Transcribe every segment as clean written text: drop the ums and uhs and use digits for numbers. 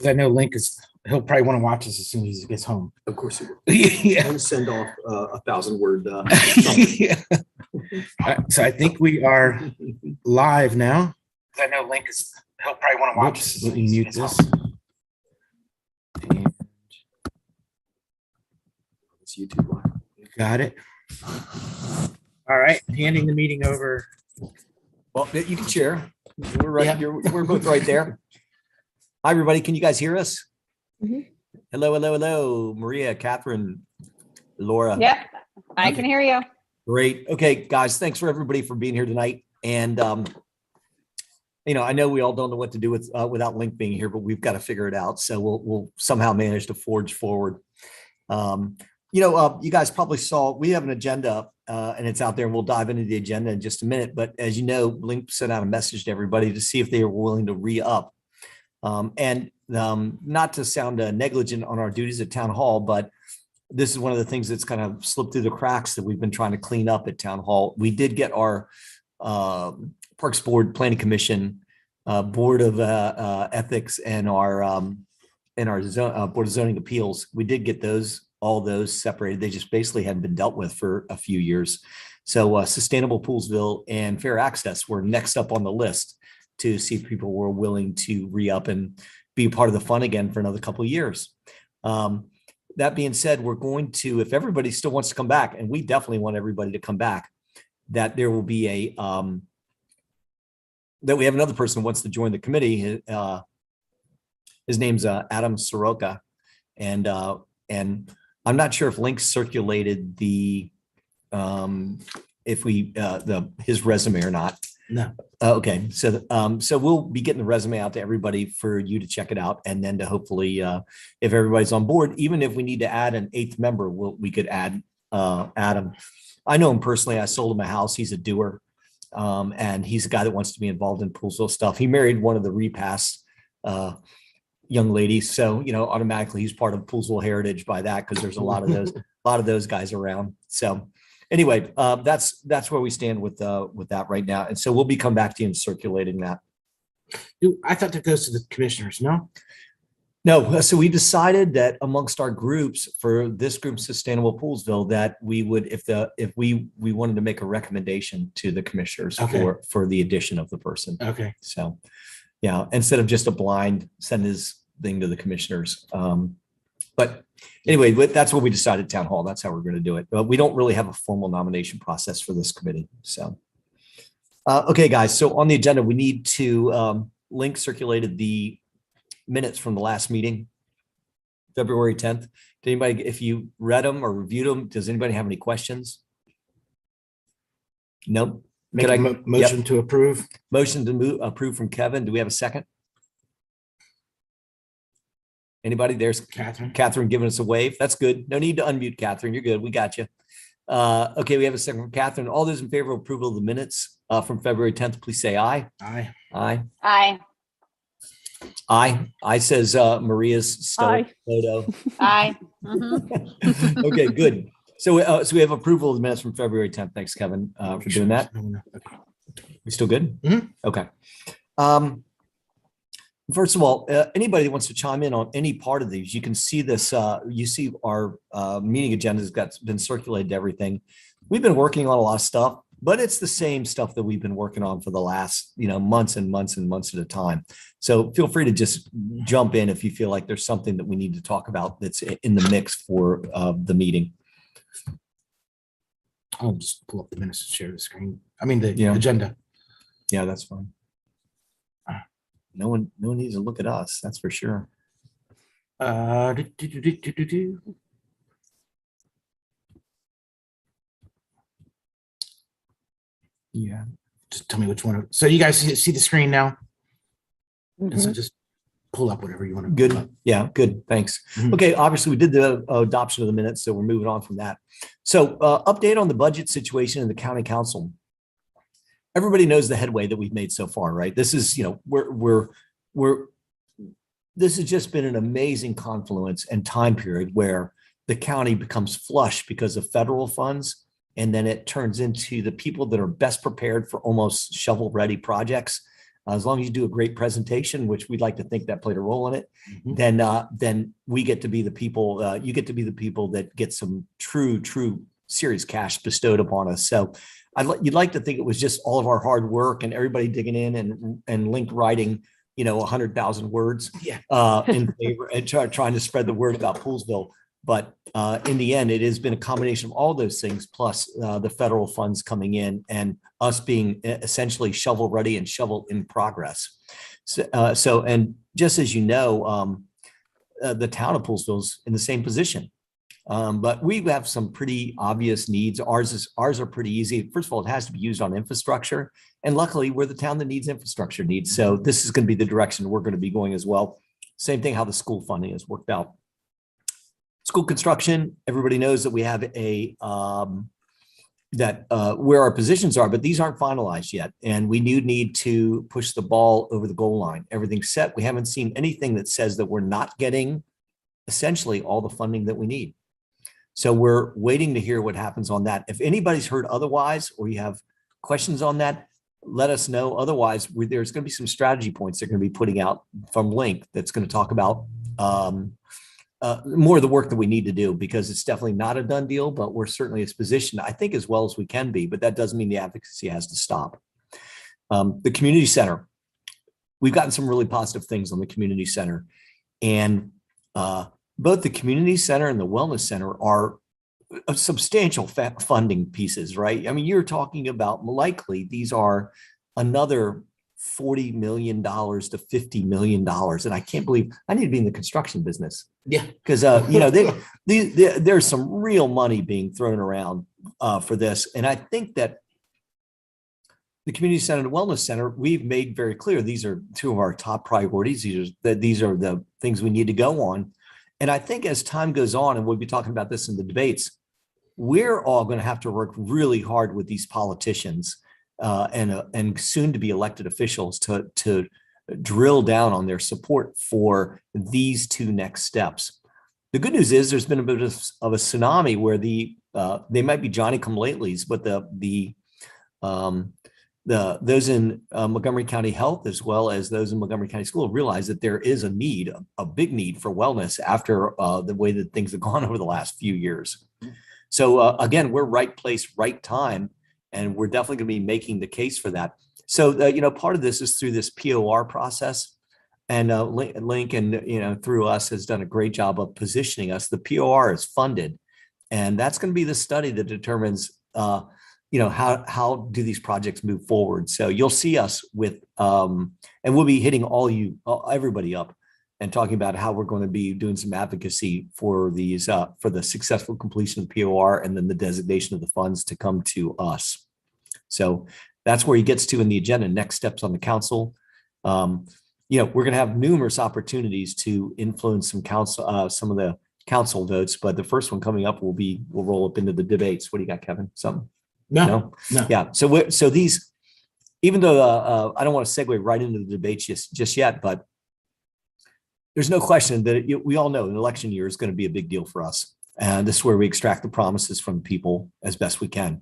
Because I know Link he'll probably want to watch this as soon as he gets home. Of course he will. Yeah. And send off a 1,000-word. Yeah. So I think we are live now. I know Link he'll probably want to watch this. Let me mute this. And It's YouTube live. got it. All right, handing the meeting over. Well, you can share. We're right. Yeah. We're both right there. Hi, everybody. Can you guys hear us? Mhm. Hello, hello, hello. Maria, Catherine, Laura. Yep, I Okay. can hear you. Great. Okay, guys. Thanks for everybody for being here tonight. And I know we all don't know what to do without Link being here, but we've got to figure it out. So we'll somehow manage to forge forward. You guys probably saw we have an agenda and it's out there, and we'll dive into the agenda in just a minute. But as you know, Link sent out a message to everybody to see if they were willing to re-up. Not to sound negligent on our duties at Town Hall, but this is one of the things that's kind of slipped through the cracks that we've been trying to clean up at Town Hall. We did get our Parks Board, Planning Commission, Board of Ethics, and our Board of Zoning Appeals. We did get all those separated. They just basically hadn't been dealt with for a few years. So Sustainable Poolsville and Fair Access were next up on the list to see if people were willing to re-up and be part of the fun again for another couple of years. That being said, we're going to, if everybody still wants to come back, and we definitely want everybody to come back, that there will be that we have another person who wants to join the committee. His name's Adam Soroka. And I'm not sure if Link circulated his resume or not. No. Okay, so we'll be getting the resume out to everybody for you to check it out, and then to hopefully, if everybody's on board, even if we need to add an 8th member, we could add Adam. I know him personally. I sold him a house. He's a doer, and he's a guy that wants to be involved in Poolsville stuff. He married one of the repass young ladies, so automatically he's part of Poolsville heritage by that, because there's a lot of those guys around. So. Anyway, that's where we stand with that right now. And so we'll be come back to you and circulating that. I thought that goes to the commissioners, no? No, so we decided that amongst our groups for this group, Sustainable Poolsville, that we would, if we wanted to make a recommendation to the commissioners for the addition of the person. Okay. So, yeah, instead of just a blind send his thing to the commissioners. But anyway, that's what we decided at Town Hall. That's how we're going to do it. But we don't really have a formal nomination process for this committee. So, okay, guys. So on the agenda, we need to Link circulated the minutes from the last meeting, February 10th. Did anybody, if you read them or reviewed them, does anybody have any questions? Nope. Make a motion to approve. Motion to approve from Kevin. Do we have a second? Anybody? There's Catherine giving us a wave. That's good. No need to unmute, Catherine. You're good. We got you. Okay, we have a second from Catherine. All those in favor of approval of the minutes from February 10th, please say aye. Aye. Aye. Aye. Aye. Aye says Maria's stoic photo. Aye. Mhm. Okay, good. So we have approval of the minutes from February 10th. Thanks, Kevin, for doing that. No. Okay. We still good? Mhm. Okay. First of all, anybody that wants to chime in on any part of these, you can see this. You see our meeting agendas been circulated to everything. We've been working on a lot of stuff, but it's the same stuff that we've been working on for the last months and months and months at a time. So feel free to just jump in if you feel like there's something that we need to talk about that's in the mix for the meeting. I'll just pull up the minutes and share the screen. I mean the Yeah. agenda. Yeah, that's fine. No one needs to look at us. That's for sure. Yeah. Just tell me which one. So you guys see the screen now? And so Mhm. just pull up whatever you want to. Good. Yeah, good. Thanks. Mhm. Okay, obviously we did the adoption of the minutes, so we're moving on from that. So update on the budget situation in the county council. Everybody knows the headway that we've made so far, right? This is, this has just been an amazing confluence and time period where the county becomes flush because of federal funds. And then it turns into the people that are best prepared for almost shovel ready projects As long as you do a great presentation, which we'd like to think that played a role in it, Mhm. then we get to be the people, you get to be the people that get some true serious cash bestowed upon us. So you'd like to think it was just all of our hard work and everybody digging in and Link writing, 100,000 words Yeah. in favor and trying to spread the word about Poolsville. But in the end, it has been a combination of all those things, plus the federal funds coming in and us being essentially shovel ready and shovel in progress. So, and just as you know, the town of Poolsville's in the same position. But we have some pretty obvious needs. Ours are pretty easy. First of all, it has to be used on infrastructure. And luckily, we're the town that needs infrastructure needs. So this is going to be the direction we're going to be going as well. Same thing how the school funding has worked out. School construction, everybody knows that we have where our positions are, but these aren't finalized yet. And we need to push the ball over the goal line. Everything's set. We haven't seen anything that says that we're not getting essentially all the funding that we need. So we're waiting to hear what happens on that. If anybody's heard otherwise, or you have questions on that, let us know. Otherwise, there's going to be some strategy points they're going to be putting out from Link that's going to talk about more of the work that we need to do, because it's definitely not a done deal, but we're certainly as positioned, I think, as well as we can be, but that doesn't mean the advocacy has to stop. The community center, we've gotten some really positive things on the community center, and both the community center and the wellness center are substantial funding pieces, right? I mean, you're talking about likely these are another $40 million to $50 million. And I can't believe I need to be in the construction business. Yeah. Because, there's some real money being thrown around for this. And I think that the community center and wellness center, we've made very clear, these are two of our top priorities. These are the things we need to go on. And I think as time goes on, and we'll be talking about this in the debates, we're all going to have to work really hard with these politicians and soon to be elected officials to drill down on their support for these two next steps. The good news is there's been a bit of a tsunami where they might be Johnny come latelys, but those in Montgomery County Health, as well as those in Montgomery County School, realize that there is a big need for wellness after the way that things have gone over the last few years. So again, we're right place, right time, and we're definitely going to be making the case for that. So part of this is through this POR process, and Link and through us has done a great job of positioning us. The POR is funded, and that's going to be the study that determines how do these projects move forward. So you'll see us with and we'll be hitting everybody up and talking about how we're going to be doing some advocacy for these for the successful completion of POR, and then the designation of the funds to come to us. So that's where he gets to in the agenda. Next steps on the council. We're going to have numerous opportunities to influence some of the council votes, but the first one coming up will roll up into the debates. What do you got, Kevin? Something? No. Yeah. So these, even though I don't want to segue right into the debates just yet, but there's no question that we all know an election year is going to be a big deal for us. And this is where we extract the promises from people as best we can.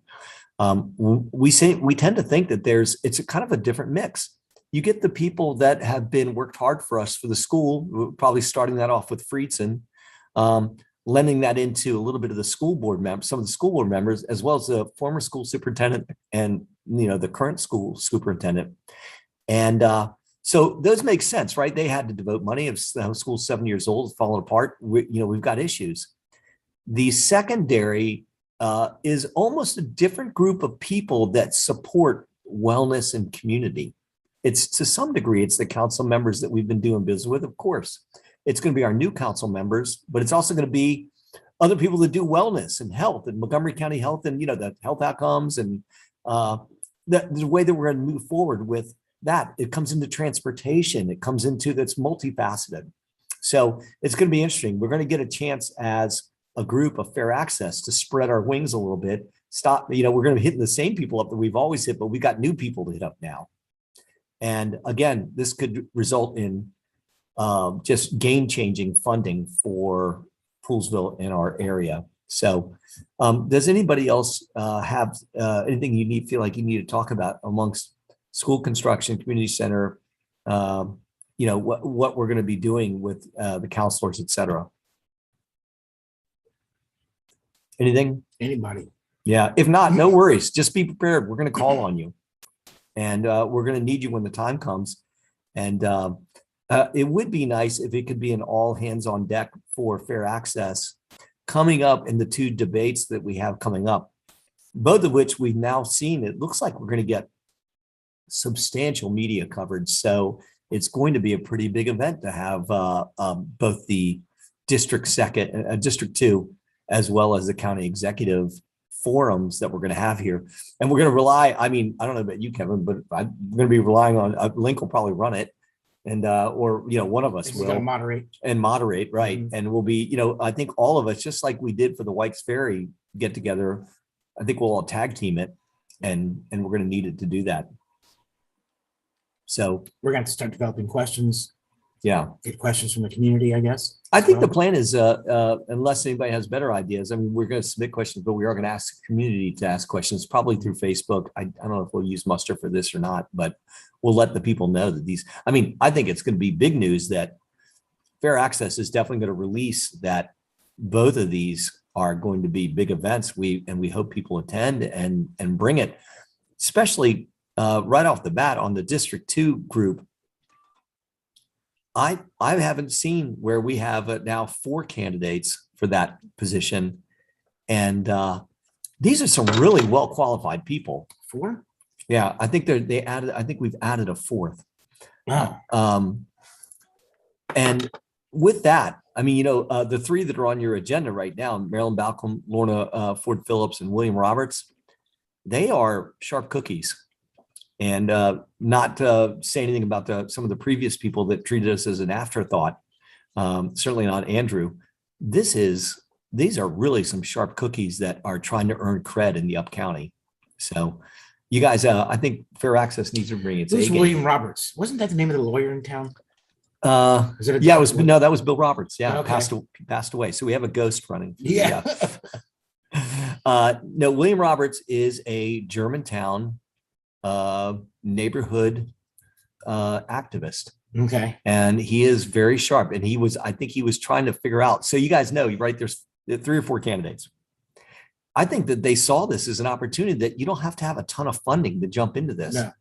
We tend to think that it's a kind of a different mix. You get the people that have worked hard for us for the school, probably starting that off with Friedson, lending that into a little bit of the school board members, some of the school board members, as well as the former school superintendent and the current school superintendent. And so those make sense, right? They had to devote money. If the school's 7 years old, it's falling apart, we've got issues. The secondary is almost a different group of people that support wellness and community. It's to some degree, it's the council members that we've been doing business with, of course. It's going to be our new council members, but it's also going to be other people that do wellness and health and Montgomery County Health and, the health outcomes and the way that we're going to move forward with that. It comes into transportation. It comes into that's multifaceted. So it's going to be interesting. We're going to get a chance as a group of Fair Access to spread our wings a little bit. We're going to be hitting the same people up that we've always hit, but we got new people to hit up now. And again, this could result in just game-changing funding for Poolsville in our area. So does anybody else have anything feel like you need to talk about amongst school construction, community center, what we're going to be doing with the counselors, et cetera. Anything? Anybody? Yeah. If not, no worries. Just be prepared. We're going to call on you, and we're going to need you when the time comes. And it would be nice if it could be an all hands on deck for fair access coming up in the 2 debates that we have coming up, both of which we've now seen. It looks like we're going to get substantial media coverage. So it's going to be a pretty big event to have both the District 2, as well as the county executive forums that we're going to have here. And we're going to rely, I don't know about you, Kevin, but I'm going to be relying on, Link will probably run it. And, or, one of us He's gonna will moderate. right. Mhm. And we'll be, I think all of us, just like we did for the White's Ferry get together, I think we'll all tag team it, and we're going to need it to do that. So, We're going to start developing questions, yeah, get questions from the community, I guess. I think the plan is, unless anybody has better ideas, we're going to submit questions, but we are going to ask the community to ask questions, probably through Facebook. I don't know if we'll use Muster for this or not, but we'll let the people know that I think it's going to be big news that Fair Access is definitely going to release that both of these are going to be big events. We hope people attend and bring it, especially right off the bat on the District 2 group. I haven't seen where we have now 4 candidates for that position. And these are some really well-qualified people. 4? Yeah, I think I think we've added a 4th. Wow. And with that, the 3 that are on your agenda right now, Marilyn Balcom, Lorna Ford Phillips, and William Roberts, they are sharp cookies. And not to say anything about some of the previous people that treated us as an afterthought, certainly not Andrew. These are really some sharp cookies that are trying to earn cred in the Up County. So you guys, I think Fair Access needs to bring its A Who's game. William Roberts? Wasn't that the name of the lawyer in town? That was Bill Roberts. Yeah, Okay. passed away. So we have a ghost running. Yeah. No, William Roberts is a Germantown neighborhood activist, Okay. and he is very sharp. And I think he was trying to figure out. So you guys know, right? There's 3 or 4 candidates. I think that they saw this as an opportunity that you don't have to have a ton of funding to jump into this, No.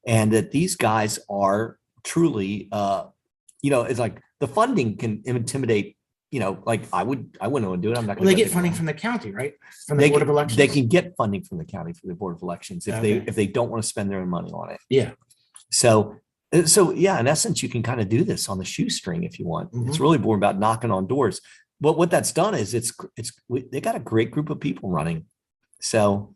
and that these guys are truly, it's like the funding can intimidate. Like I wouldn't want to do it. I'm not Well, going they to get funding from the county, right? From the Board of Elections. They can get funding from the county for the Board of Elections Okay. if they don't want to spend their own money on it. Yeah. So yeah, in essence, you can kind of do this on the shoestring if you want. Mhm. It's really more about knocking on doors. But what that's done is they got a great group of people running. So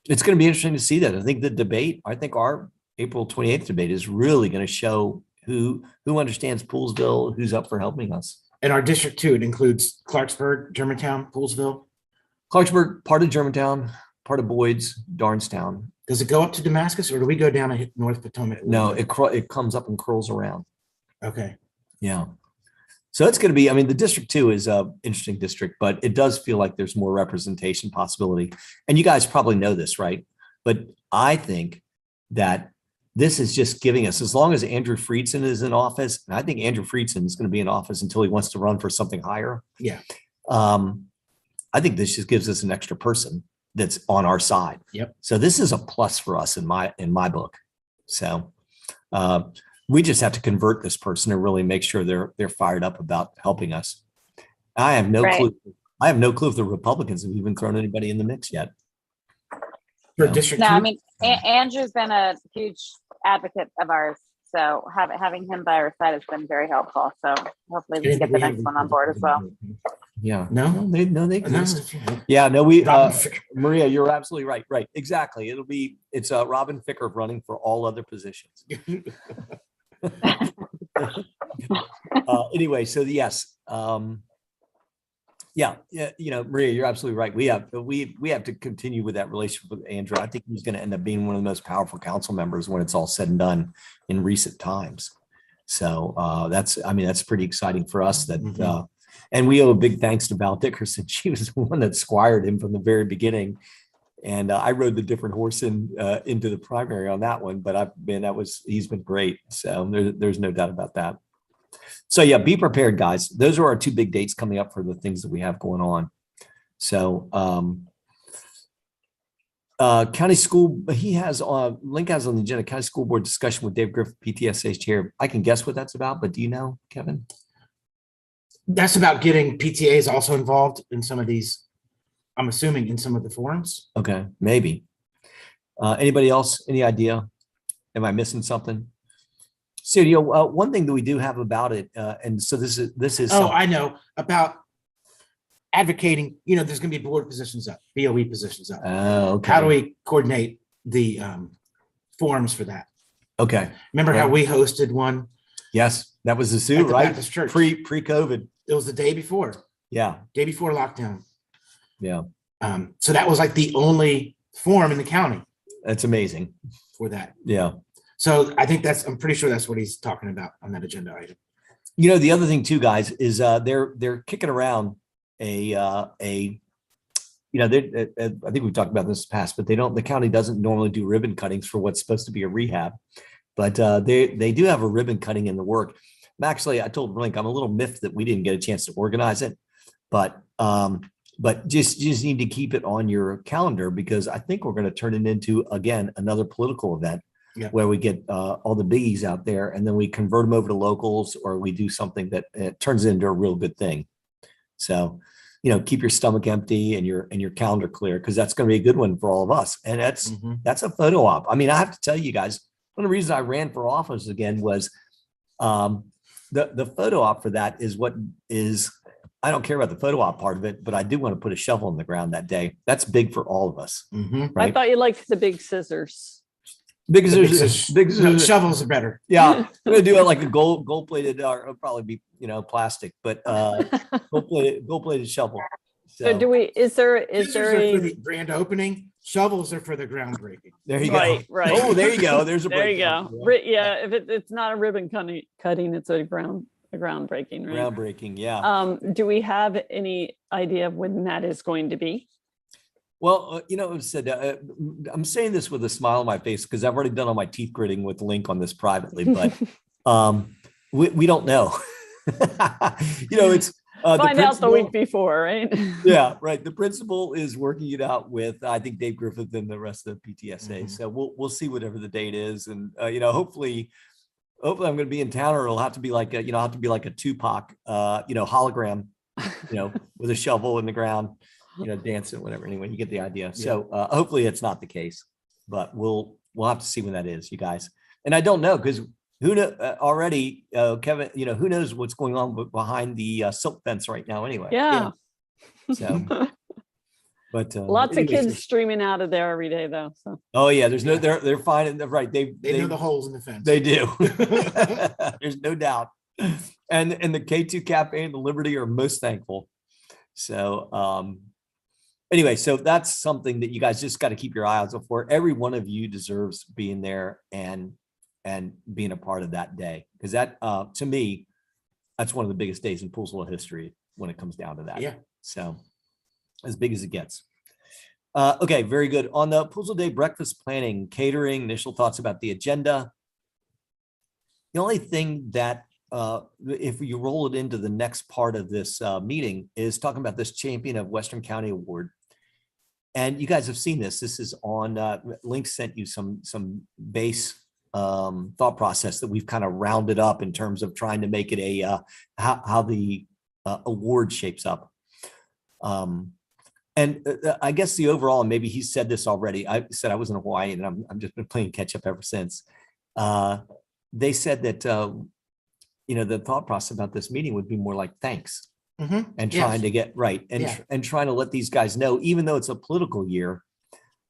it's going to be interesting to see that. I think our April 28th debate is really going to show who understands Poolsville, who's up for helping us. And our District 2, it includes Clarksburg, Germantown, Poolsville. Clarksburg, part of Germantown, part of Boyd's, Darnestown. Does it go up to Damascus, or do we go down to hit North Potomac? No, it comes up and curls around. Okay. Yeah. So it's going to be, the District 2 is an interesting district, but it does feel like there's more representation possibility. And you guys probably know this, right? But I think that this is just giving us, as long as Andrew Friedson is in office, and I think Andrew Friedson is going to be in office until he wants to run for something higher. Yeah. I think this just gives us an extra person that's on our side. Yep. So this is a plus for us in my book. So we just have to convert this person and really make sure they're fired up about helping us. I have no clue. I have no clue if the Republicans have even thrown anybody in the mix yet. For No. District No, 2? Andrew's been a huge advocate of ours. So having him by our side has been very helpful. So hopefully we can get the next one on board as well. Yeah. No? They No? exist. Yeah, no, we, Robin Ficker. Maria, you're absolutely right. Right. Exactly. It's Robin Ficker running for all other positions. Anyway, so yes. Yeah, Maria, you're absolutely right. We have to continue with that relationship with Andrew. I think he's going to end up being one of the most powerful council members when it's all said and done in recent times. So that's pretty exciting for us that, and we owe a big thanks to Val Dickerson. She was the one that squired him from the very beginning. And I rode the different horse into the primary on that one, but he's been great. So there's no doubt about that. So yeah, be prepared, guys. Those are our two big dates coming up for the things that we have going on. So county school, Link has on the agenda, county school board discussion with Dave Griffith, PTSA chair. I can guess what that's about, but do you know, Kevin? That's about getting PTAs also involved in some of these, I'm assuming in some of the forums. Okay, maybe. Anybody else? Any idea? Am I missing something? So, one thing that we do have about it, and so this is. Oh, I know about advocating, there's going to be board positions up, BOE positions up. Okay. How do we coordinate the forums for that? Okay. Remember how we hosted one? Yes, that was the At Sioux, the right? Baptist Church. Pre-COVID. It was the day before Yeah. lockdown. Yeah. So that was like the only forum in the county That's amazing. for that. Yeah. So I think I'm pretty sure that's what he's talking about on that agenda item. The other thing too, guys, is they're kicking around I think we've talked about this in the past, but the county doesn't normally do ribbon cuttings for what's supposed to be a rehab, but they do have a ribbon cutting in the work. Actually, I told Link I'm a little miffed that we didn't get a chance to organize it, but just need to keep it on your calendar because I think we're going to turn it into, again, another political event. Yeah. Where we get all the biggies out there and then we convert them over to locals, or we do something that turns into a real good thing. So, keep your stomach empty and your calendar clear, because that's going to be a good one for all of us. And that's a photo op. I mean, I have to tell you guys, one of the reasons I ran for office again was the photo op for that is I don't care about the photo op part of it, but I do want to put a shovel in the ground that day. That's big for all of us. Mm-hmm. Right? I thought you liked the big scissors. Big No, shovels are better. Yeah, I'm gonna do it like a gold plated, or it'll probably be plastic, but gold plated shovel. So is there Scissors are for a the grand opening. Shovels are for the groundbreaking. There you right? go. Right. Oh, there you go. There's a there you breakdown. go. Yeah, if it's not a ribbon cutting, it's a groundbreaking, right? Groundbreaking. Yeah. Do we have any idea of when that is going to be? Well, I'm saying this with a smile on my face because I've already done all my teeth gritting with Link on this privately, but we don't know. It's find out the week before, right? Yeah, right. The principal is working it out with, I think, Dave Griffith and the rest of the PTSA. Mm-hmm. So we'll see whatever the date is, and hopefully I'm going to be in town, or it'll have to be like a Tupac, hologram, with a shovel in the ground. Dancing, whatever. Anyway, you get the idea. Yeah. So hopefully it's not the case, but we'll have to see when that is, you guys. And I don't know, because who know already, Kevin, who knows what's going on behind the silk fence right now anyway. Yeah. So, but lots of kids streaming out of there every day though. So. Oh yeah, they're fine. They're right. They know the holes in the fence. They do. There's no doubt. And the K2 Cafe and the Liberty are most thankful. So, anyway, so that's something that you guys just got to keep your eye out for. Every one of you deserves being there and being a part of that day, because that, to me, that's one of the biggest days in Poolsville history when it comes down to that. Yeah. So as big as it gets. Okay, very good. On the Poolsville Day breakfast planning, catering, initial thoughts about the agenda. The only thing that if you roll it into the next part of this meeting is talking about this Champion of Western County Award. And you guys have seen this. This is on, Link sent you some base thought process that we've kind of rounded up in terms of trying to make it how the award shapes up. And I guess the overall, and maybe he said this already, I said I was in Hawaii and I'm just been playing catch up ever since. They said that, the thought process about this meeting would be more like thanks. Mm-hmm. And trying to get right and trying to let these guys know, even though it's a political year,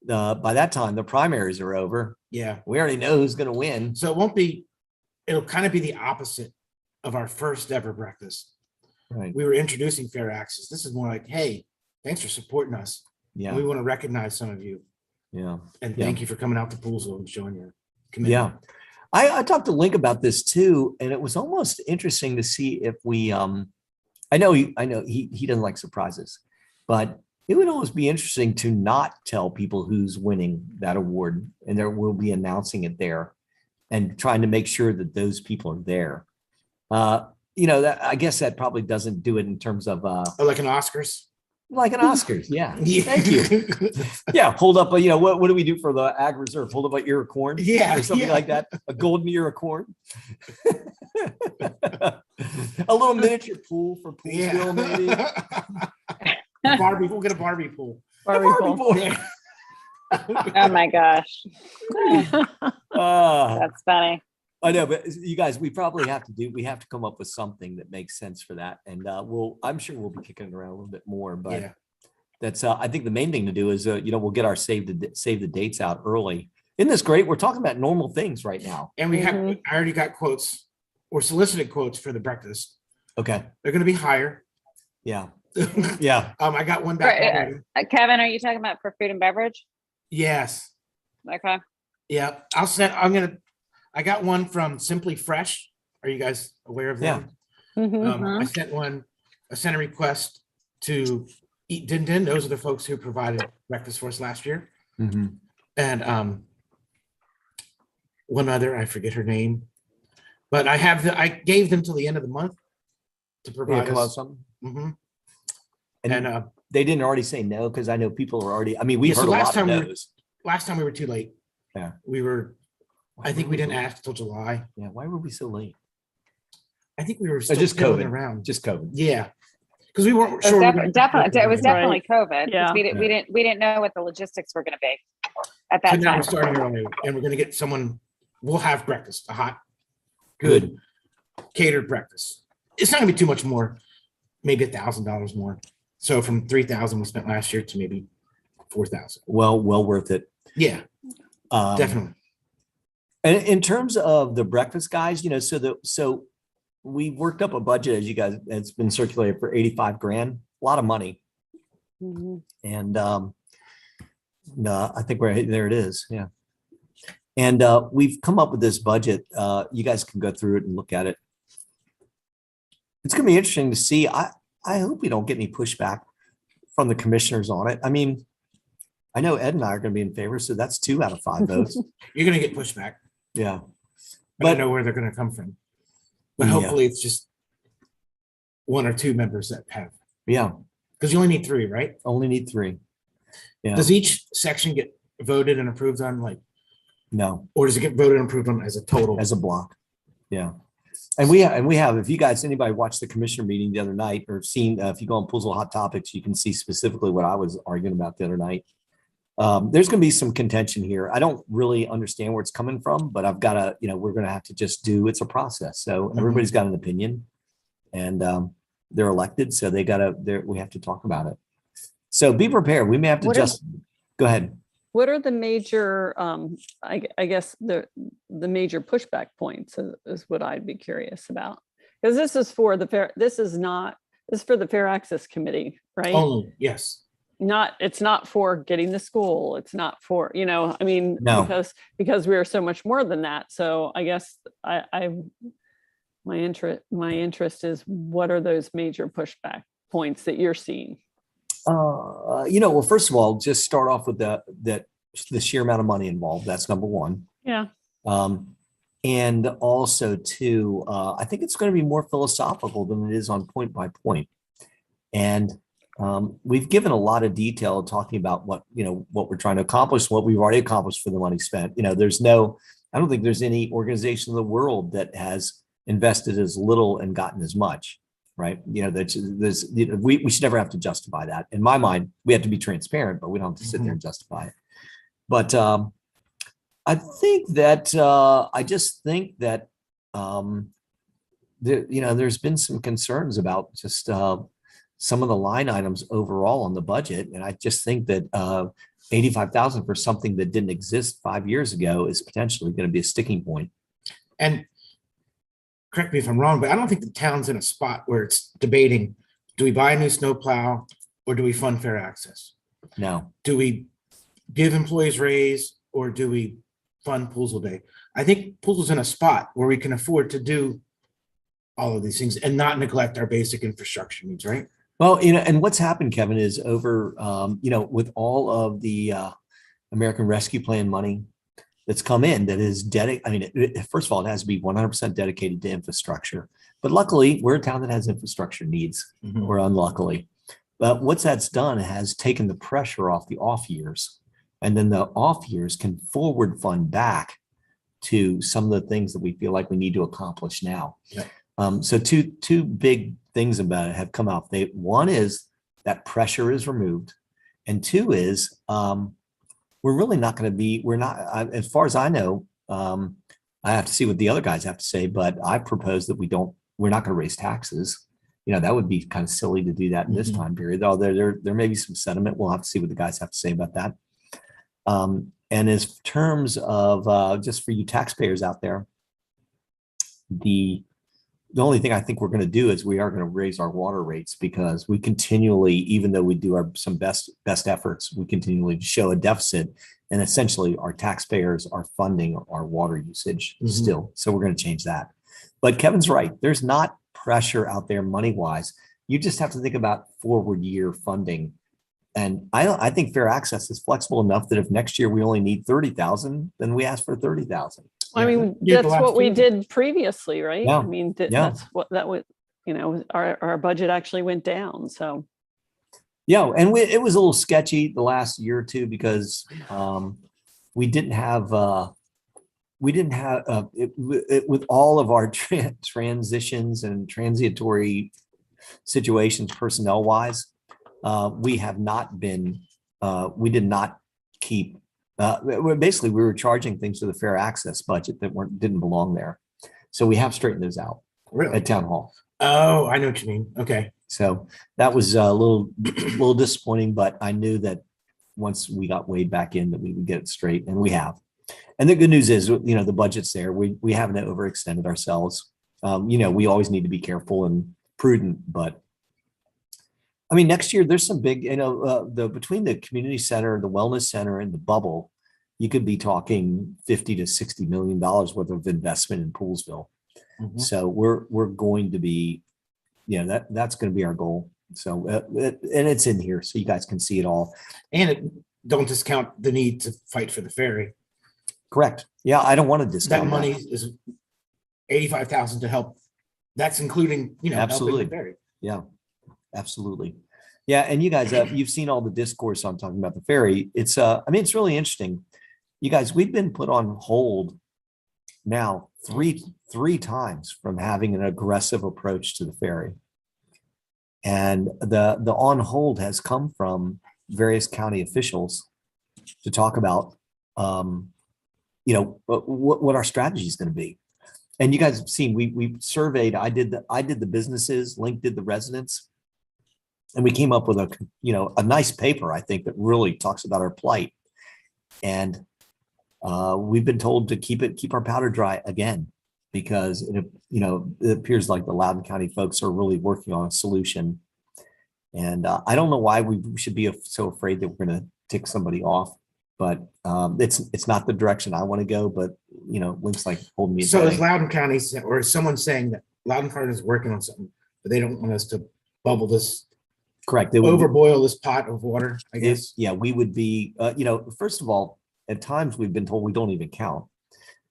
by that time the primaries are over. Yeah, we already know who's going to win. So it'll kind of be the opposite of our first ever breakfast. Right. We were introducing fair access. This is more like, hey, thanks for supporting us. Yeah, we want to recognize some of you. Yeah, and thank you for coming out to Poolsville and showing your commitment. Yeah, I talked to Link about this too, and it was almost interesting to see if we I know he doesn't like surprises, but It would almost be interesting to not tell people who's winning that award, and there will be announcing it there and trying to make sure that those people are there. That I guess that probably doesn't do it in terms of Oh, like an Oscars. like an Oscars. Yeah. Yeah. Thank you. Yeah. Hold up. What do we do for the Ag Reserve? Hold up an ear of corn. Yeah, Or something yeah. like that. A golden ear of corn. A little miniature pool for Poolsville, maybe. Barbie, we'll get a Barbie pool. Barbie Barbie pool. pool. Yeah. Oh my gosh, Ah. that's funny. I know, but you guys, we have to come up with something that makes sense for that. And I'm sure we'll be kicking it around a little bit more, but Yeah. that's, I think the main thing to do is, we'll get our save the dates out early. Isn't this great? We're talking about normal things right now. And I Mhm. already got quotes or solicited quotes for the breakfast. Okay. They're gonna be higher. Yeah. Yeah. I got one back Right, already. Kevin, are you talking about for food and beverage? Yes. Okay. Yeah. I got one from Simply Fresh. Are you guys aware of them? Mhm. I sent a sent a request to Eat Din Din. Those are the folks who provided breakfast for us last year. Mhm. And one other, I forget her name, but I gave them till the end of the month to Yeah, provide come out with us. something. Mhm. And And they didn't already say no, because I know people are already, I mean, we've Yeah, so heard a last lot of time we were- no's. last time we were too late. Yeah. I think we didn't ask till July. Yeah. Why were we so late? I think we were still just fiddling COVID. around. Just COVID. Yeah. Because we weren't It was sure. we were definitely, gonna- definitely, it was Right. definitely COVID. 'Cause Yeah. We didn't know what the logistics were gonna be at So that now time. we're starting early and we're gonna get someone, we'll have breakfast, a hot, good catered breakfast. It's not gonna be too much more, maybe $1,000 more. So from 3,000 we spent last year to maybe 4,000. Well worth it. Yeah, definitely. And in terms of the breakfast guys, so we worked up a budget, as you guys, it's been circulated for 85 grand, a lot of money. Mhm. And no, I think there it is. Yeah. And we've come up with this budget. You guys can go through it and look at it. It's going to be interesting to see. I hope we don't get any pushback from the commissioners on it. I mean, I know Ed and I are going to be in favor, so that's 2 out of 5 votes. You're gonna get pushback, Yeah. but I But- know where they're gonna come from. But Yeah. hopefully it's just 1 or 2 members that have, Yeah. because you only need 3, right? Only need 3. Yeah. Does each section get voted and approved on, like, No. or does it get voted and approved on as a total? As a block. Yeah. And we have, if you guys, anybody watched the commissioner meeting the other night or seen, if you go on Poolsville Hot Topics, you can see specifically what I was arguing about the other night. There's going to be some contention here. I don't really understand where it's coming from, but I've got to, we're going to have to just it's a process. So everybody's got an opinion and they're elected. So we have to talk about it. So be prepared. We may have to What is- go ahead. What are the major, I guess the major pushback points is what I'd be curious about. Because this is for the fair, this is for the Fair Access Committee, right? Only, yes. It's not for getting the school. It's not for, No. because we are so much more than that. So I guess my interest is what are those major pushback points that you're seeing? Well, first of all, just start off with the sheer amount of money involved. That's number one. Yeah. And also too, I think it's going to be more philosophical than it is on point by point. And we've given a lot of detail talking about what we're trying to accomplish, what we've already accomplished for the money spent. I don't think there's any organization in the world that has invested as little and gotten as much. Right. We should never have to justify that. In my mind, we have to be transparent, but we don't have to sit there and justify it. But I think that I just think that there's been some concerns about just some of the line items overall on the budget, and I just think that 85,000 for something that didn't exist 5 years ago is potentially going to be a sticking point. And correct me if I'm wrong, but I don't think the town's in a spot where it's debating, do we buy a new snowplow or do we fund fair access? No. Do we give employees raise or do we fund Poolsville Day? I think Poolsville's in a spot where we can afford to do all of these things and not neglect our basic infrastructure needs, right? Well, and what's happened, Kevin, is over, with all of the American Rescue Plan money that's come in that is dedicated. I mean, first of all, it has to be 100% dedicated to infrastructure. But luckily, we're a town that has infrastructure needs, Mhm. or unluckily. But what that's done has taken the pressure off the off years. And then the off years can forward fund back to some of the things that we feel like we need to accomplish now. Yeah. So two big things about it have come out. One is that pressure is removed, and two is we're really not going to be. We're not, as far as I know. I have to see what the other guys have to say, but I propose that we're not going to raise taxes. That would be kind of silly to do that in this Mhm. time period. Though there may be some sentiment. We'll have to see what the guys have to say about that. And as terms of just for you taxpayers out there, the only thing I think we're going to do is we are going to raise our water rates because we continually, even though we do some best efforts, we continually show a deficit, and essentially our taxpayers are funding our water usage Mhm. still. So we're going to change that. But Kevin's right. There's not pressure out there money wise. You just have to think about forward year funding. And I think fair access is flexible enough that if next year we only need 30,000, then we ask for 30,000. I Yeah. mean, Yeah, the that's last what we few- did previously, right? Yeah, I mean, yeah. that's what that would, our budget actually went down. So Yeah, and it was a little sketchy the last year or two because we didn't have with all of our transitions and transitory situations personnel wise. We have not been. We did not keep. Basically, we were charging things to the fair access budget that didn't belong there. So we have straightened those out Really? at town hall. Oh, I know what you mean. Okay. So that was a little disappointing, but I knew that once we got weighed back in that we would get it straight, and we have. And the good news is, the budget's there. We haven't overextended ourselves. We always need to be careful and prudent, but I mean, next year there's some big, between the community center, the wellness center, and the bubble, you could be talking $50 to $60 million worth of investment in Poolsville. Mhm. So we're going to be, that's going to be our goal. So and it's in here, so you guys can see it all. And don't discount the need to fight for the ferry. Correct. Yeah, I don't want to That discount money is 85,000 to help. That's including, helping Absolutely. the ferry. Yeah, absolutely. Yeah, and you guys, you've seen all the discourse on talking about the ferry. It's it's really interesting. You guys, we've been put on hold now three times from having an aggressive approach to the ferry. And the on hold has come from various county officials to talk about what our strategy is going to be. And you guys have seen, we surveyed, I did the businesses, Link did the residents, and we came up with a nice paper, I think, that really talks about our plight. And we've been told to keep our powder dry again, because it appears like the Loudoun County folks are really working on a solution. And I don't know why we should be so afraid that we're going to tick somebody off, but it's not the direction I want to go. But Link's like holding me. So is Loudoun County, or is someone saying that Loudoun County is working on something, but they don't want us to bubble this, Correct. They would overboil this pot of water, I guess? Yeah, we would be, first of all, at times we've been told we don't even count.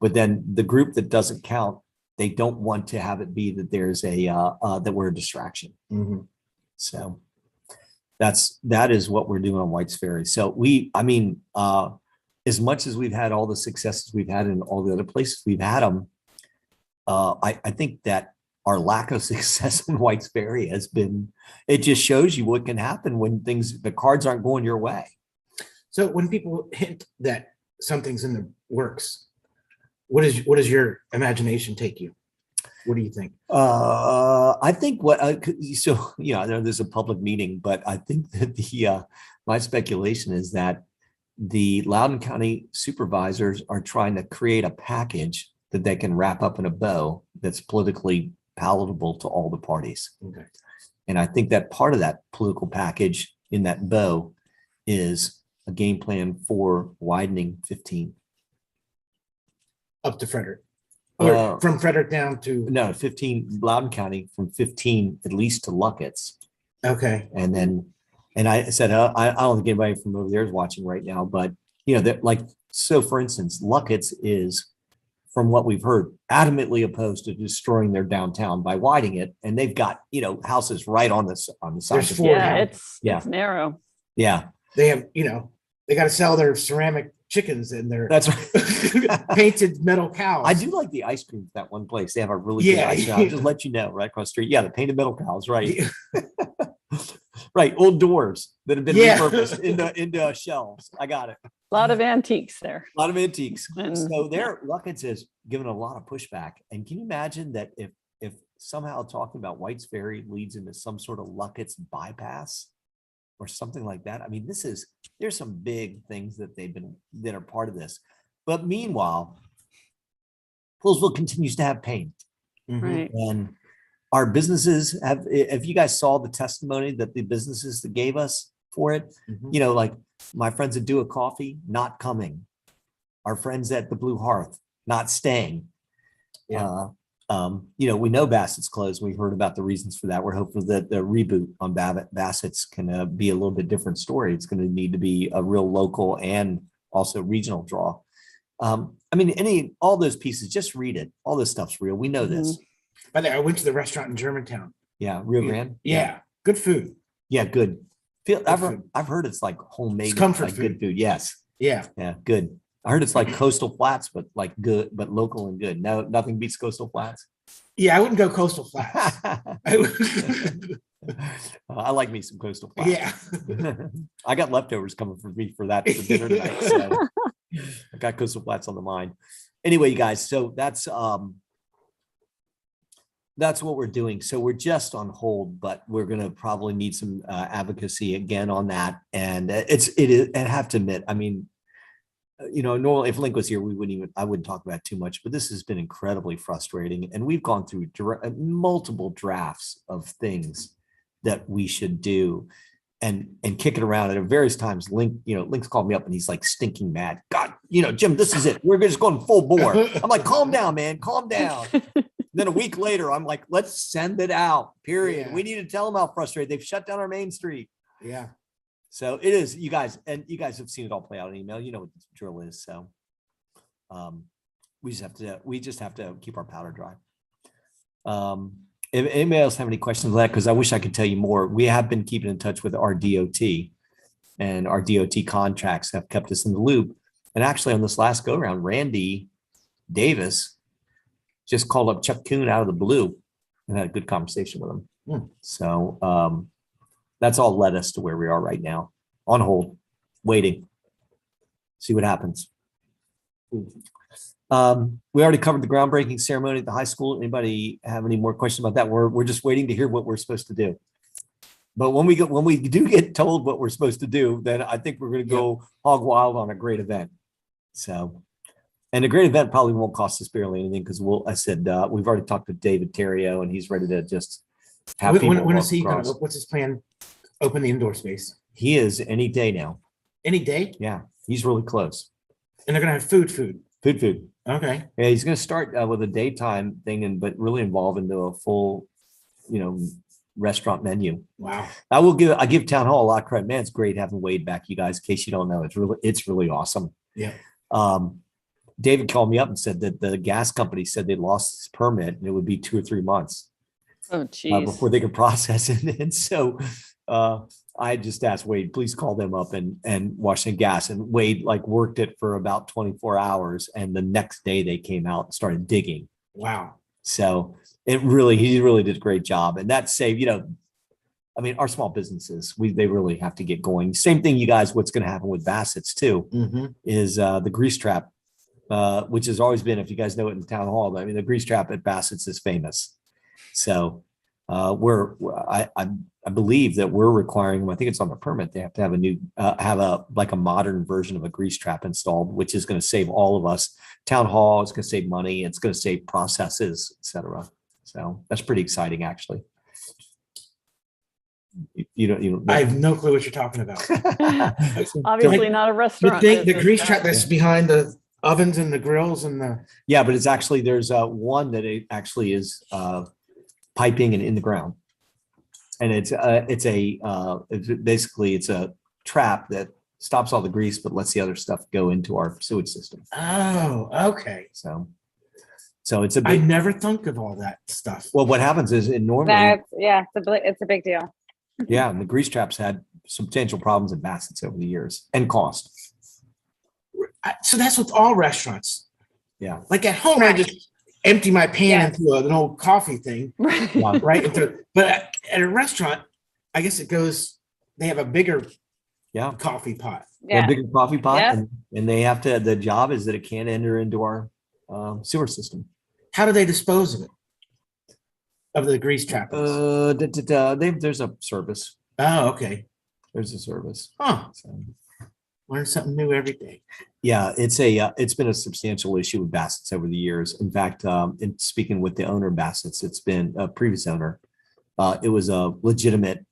But then the group that doesn't count, they don't want to have it be that there's that we're a distraction. Mhm. So that is what we're doing on White's Ferry. So as much as we've had all the successes we've had in all the other places we've had them, I think that our lack of success in White's Ferry it just shows you what can happen when the cards aren't going your way. So when people hint that something's in the works, what does your imagination take you? What do you think? I think I know there's a public meeting, but I think that my speculation is that the Loudoun County supervisors are trying to create a package that they can wrap up in a bow that's politically palatable to all the parties. Okay. And I think that part of that political package in that bow is a game plan for widening 15. Up to Frederick, or from Frederick down to, No, 15, Loudoun County from 15 at least to Luckett's, Okay. And then, and I said, I don't think anybody from over there is watching right now, but you know, that like, so for instance, Luckett's is, from what we've heard, adamantly opposed to destroying their downtown by widening it. And they've got, you know, houses right on the side. There's of four it. Yeah, now. it's narrow. Yeah, They have, you know, they got to sell their ceramic chickens and their that's right. painted metal cows. I do like the ice cream at that one place. They have a really good Yeah. ice cream. I'll just let you know, right across the street. Yeah, the painted metal cows, right? Right. Old doors that have been Yeah. repurposed into shelves. I got it. A lot of antiques there. A lot of antiques. And- So there, Luckett's has given a lot of pushback. And can you imagine that if somehow talking about White's Ferry leads into some sort of Luckett's bypass or something like that? I mean, there's some big things that are part of this. But meanwhile, Poolsville continues to have pain. Mhm. Right. And our businesses have, if you guys saw the testimony that the businesses that gave us for it, Mhm. you know, like my friends at Do a Coffee, not coming. Our friends at the Blue Hearth, not staying. Yeah. You know, we know Bassett's closed. We've heard about the reasons for that. We're hopeful that the reboot on Bassett's can be a little bit different story. It's going to need to be a real local and also regional draw. I mean, all those pieces, just read it. All this stuff's real. We know this. By the way, I went to the restaurant in Germantown. Yeah, Rio Grande. Yeah. Good food. Yeah, good. I've food. heard it's like homemade, It's comfort like good food. food. Yes. Yeah. Yeah, good. I heard it's like Coastal Flats, but like good, but local and good. No, nothing beats Coastal Flats. Yeah. I wouldn't go Coastal Flats. I like me some Coastal Flats. Yeah. I got leftovers coming for me for that for dinner tonight. So I got Coastal Flats on the mind. Anyway, you guys, so that's what we're doing. So we're just on hold, but we're going to probably need some advocacy again on that. And I have to admit, I mean, you know, normally if Link was here, I wouldn't talk about it too much, but this has been incredibly frustrating. And we've gone through multiple drafts of things that we should do and kick it around. And at various times, Link's called me up and he's like stinking mad. God, you know, Jim, this is it. We're just going full bore. I'm like, calm down, man, calm down. Then a week later, I'm like, let's send it out, period. Yeah. We need to tell them how frustrated they've shut down our main street. Yeah. So it is, you guys, and you guys have seen it all play out in email. You know what the drill is. So we just have to keep our powder dry. If anybody else have any questions on that, because I wish I could tell you more. We have been keeping in touch with our DOT, and our DOT contracts have kept us in the loop. And actually, on this last go around, Randy Davis just called up Chuck Kuhn out of the blue and had a good conversation with him. Hmm. So that's all led us to where we are right now, on hold, waiting, see what happens. We already covered the groundbreaking ceremony at the high school. Anybody have any more questions about that? We're just waiting to hear what we're supposed to do. But when we do get told what we're supposed to do, then I think we're going to go hog wild on a great event. So, and a great event probably won't cost us barely anything because we've already talked to David Terrio and he's ready to just have people When walk is he across. gonna, what's his plan? Open the indoor space He is any day now. any day, Yeah, he's really close. and they're gonna have food. Food. Okay. Yeah, he's going to start with a daytime thing, but really evolve into a full, restaurant menu. Wow. I give Town Hall a lot of credit. Man, it's great having Wade back, you guys. In case you don't know, it's really awesome. Yeah. David called me up and said that the gas company said they lost his permit and it would be 2 or 3 months Oh, geez. before they could process it. And so I just asked Wade, please call them up and Washington Gas. And Wade worked it for about 24 hours. And the next day they came out and started digging. Wow. So he really did a great job. And that saved, our small businesses, they really have to get going. Same thing, you guys, what's going to happen with Bassett's too, Mm-hmm. is the grease trap, which has always been, if you guys know it in the town hall, the grease trap at Bassett's is famous. So I believe that we're requiring them, I think it's on the permit, they have to have a modern version of a grease trap installed, which is going to save all of us. Town hall, it's going to save money, it's going to save processes, et cetera. So that's pretty exciting, actually. I have no clue what you're talking about. Obviously not a The restaurant. thing, the business, grease but- trap that's behind the ovens and the grills and the, Yeah, but it's actually, there's one that it actually is piping and in the ground. And it's basically it's a trap that stops all the grease, but lets the other stuff go into our sewage system. Oh, okay. So it's a I big, never thought of all that stuff. well, what happens is it normally, That's, yeah, it's a big deal. yeah, and the grease traps had substantial problems in Bassett's over the years and cost. So that's with all restaurants. Yeah. Like at home, I Correct. just empty my pan Yes. into an old coffee thing, Right. Yeah. right? But at a restaurant, I guess it goes, they have a bigger Yeah. coffee pot. They have Yeah, bigger coffee pot Yep. and they have to, the job is that it can't enter into our sewer system. How do they dispose of it? Of the grease trappings? There's a service. Oh, okay. There's a service. Huh. So, Learn something new every day. yeah, it's been a substantial issue with Bassett's over the years. In fact, in speaking with the owner of Bassett's, it's been a previous owner. It was a legitimate,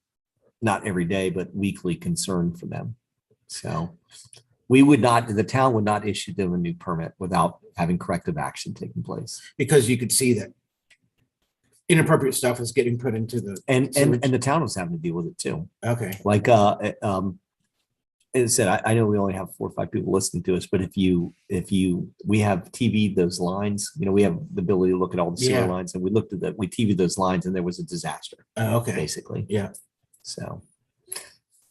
not every day, but weekly concern for them. So the town would not issue them a new permit without having corrective action taking place. Because you could see that inappropriate stuff is getting put into the, And Sewage. the town was having to deal with it too. okay. Like, as I said, I know we only have 4 or 5 people listening to us, but we have TV those lines, we have the ability to look at all the sewer Yeah. lines, and we looked at we TV those lines and there was a disaster, Okay. basically. Yeah. So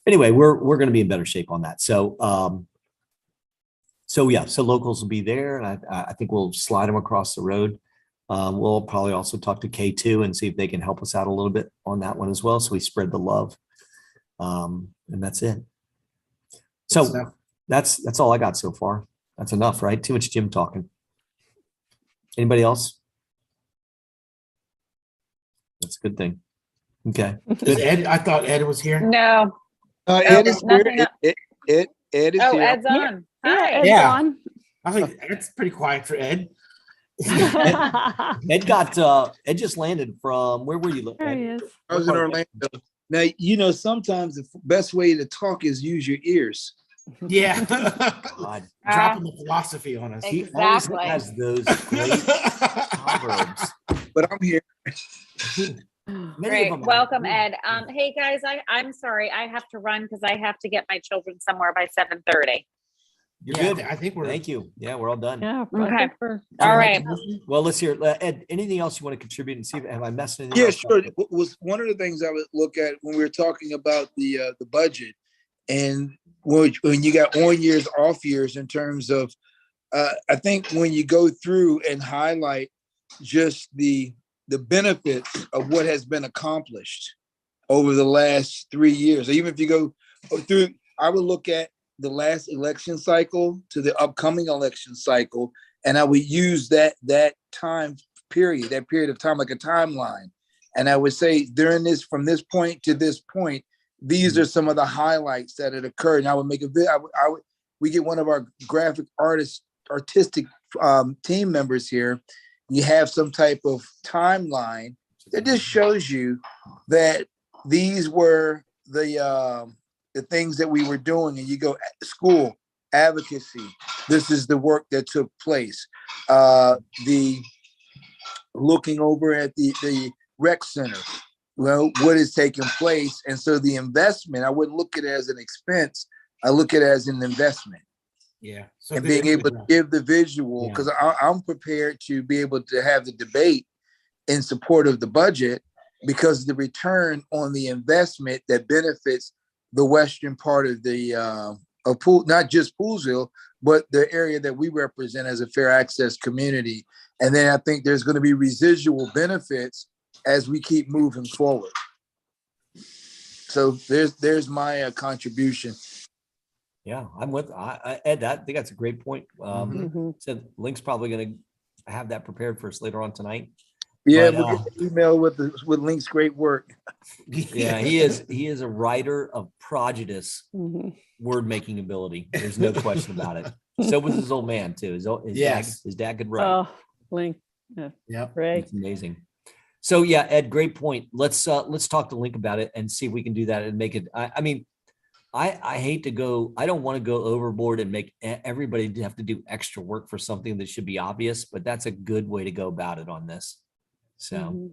anyway, we're going to be in better shape on that. So locals will be there, and I think we'll slide them across the road. We'll probably also talk to K2 and see if they can help us out a little bit on that one as well. So we spread the love. And that's it. So Stuff. that's all I got so far. That's enough, right? Too much Jim talking. Anybody else? That's a good thing. Okay. Is Ed, I thought Ed was here. no, Ed is nothing here. Ed is oh, here. Ed's on. Yeah, Hi. Ed's Yeah. on. I was like, Ed's pretty quiet for Ed. Ed just landed from, where were you? There he Ed? is. I was in Orlando. Now, sometimes the best way to talk is use your ears. Yeah. God, Dropping the philosophy on us. he always Exactly. has those great proverbs. But I'm here. Many of Great. them are- Welcome, Ed. Hey guys, I'm sorry. I have to run because I have to get my children somewhere by 7:30. You're Yeah, good. I think we're. Thank you. Yeah, we're all done. Yeah. Okay. I think we're- All right. Well, let's hear, Ed, anything else you want to contribute and see, have I messed anything? Yeah, else sure. up? Was one of the things I would look at when we were talking about the budget, and when you got on years, off years in terms of, I think when you go through and highlight just the benefits of what has been accomplished over the last 3 years, or even if you go through, I would look at the last election cycle to the upcoming election cycle, and I would use that time period, that period of time, like a timeline. And I would say during this, from this point to this point, these are some of the highlights that had occurred. And I would make a video. We get one of our graphic artistic team members here. You have some type of timeline that just shows you that these were the things that we were doing. And you go school, advocacy. This is the work that took place. The looking over at the rec center, well, what is taking place. And so the investment, I wouldn't look at it as an expense. I look at it as an investment. Yeah. So And good being able to input. give the visual, Yeah. because I'm prepared to be able to have the debate in support of the budget, because the return on the investment that benefits the western part of the of Pool, not just Poolsville, but the area that we represent as a fair access community. And then I think there's going to be residual benefits as we keep moving forward. So there's my contribution. Yeah, I'm with, Ed, I think that's a great point. Mhm. So Link's probably going to have that prepared for us later on tonight. Yeah, But, we'll get the email with Link's great work. Yeah, he is a writer of prodigious Mhm. word making ability. There's no question about it. So was his old man too. Yes. His dad could write. Oh, Link. Yep. Great. It's amazing. So yeah, Ed, great point. Let's talk to Link about it and see if we can do that and make it. I mean, I hate to go. I don't want to go overboard and make everybody have to do extra work for something that should be obvious. But that's a good way to go about it on this. So Mhm.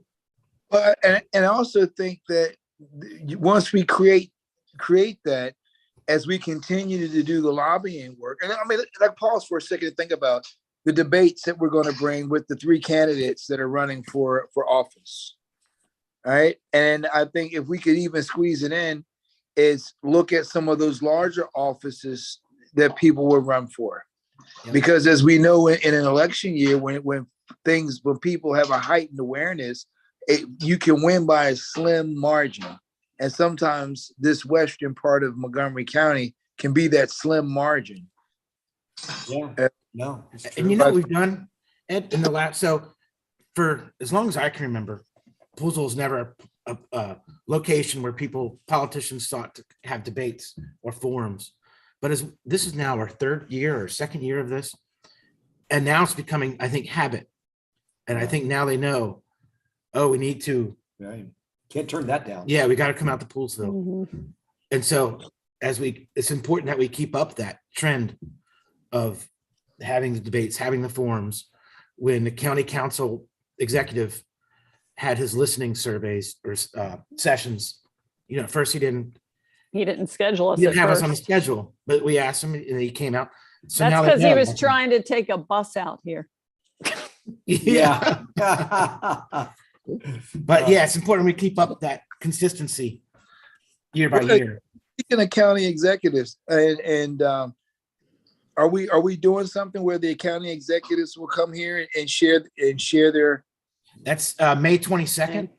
But and I also think that once we create that, as we continue to do the lobbying work, and I mean, like pause for a second to think about the debates that we're going to bring with the 3 candidates that are running for office. All right. And I think if we could even squeeze it in, is look at some of those larger offices that people will run for. Yeah. Because as we know, in an election year, when people have a heightened awareness, you can win by a slim margin. And sometimes this western part of Montgomery County can be that slim margin. Yeah. No. it's And you true. know what we've done, Ed, in the last, so for as long as I can remember, Poolsville is never a location where politicians sought to have debates or forums. But as this is now our 3rd year or 2nd year of this, and now it's becoming, I think, habit. And I think now they know, oh, we need to, Right. Can't turn that down. yeah, we got to come out to Poolsville. Mhm. And so it's important that we keep up that trend of having the debates, having the forums. When the county council executive had his listening surveys or sessions, you know, at first he didn't schedule us he at didn't have us on the first. schedule, but we asked him and he came out. So That's now they because he know. was trying to take a bus out here. Yeah. Yeah. But yeah, it's important we keep up that consistency year by Okay. year. Speaking of county executives, and are we doing something where the county executives will come here and share their? That's May 22nd.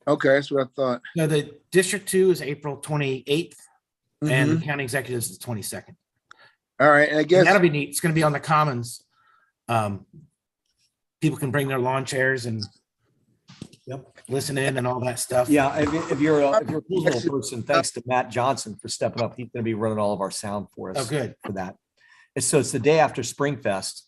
Okay, that's what I thought. So the District 2 is April 28th and Mhm. the county executives is the 22nd. All right, and I And guess that'll be neat. It's going to be on the Commons. People can bring their lawn chairs and listen in and all that stuff. Yeah, if you're a Poolsville person, thanks to Matt Johnson for stepping up. He's going to be running all of our sound for Oh, us good. for that. And so it's the day after Springfest,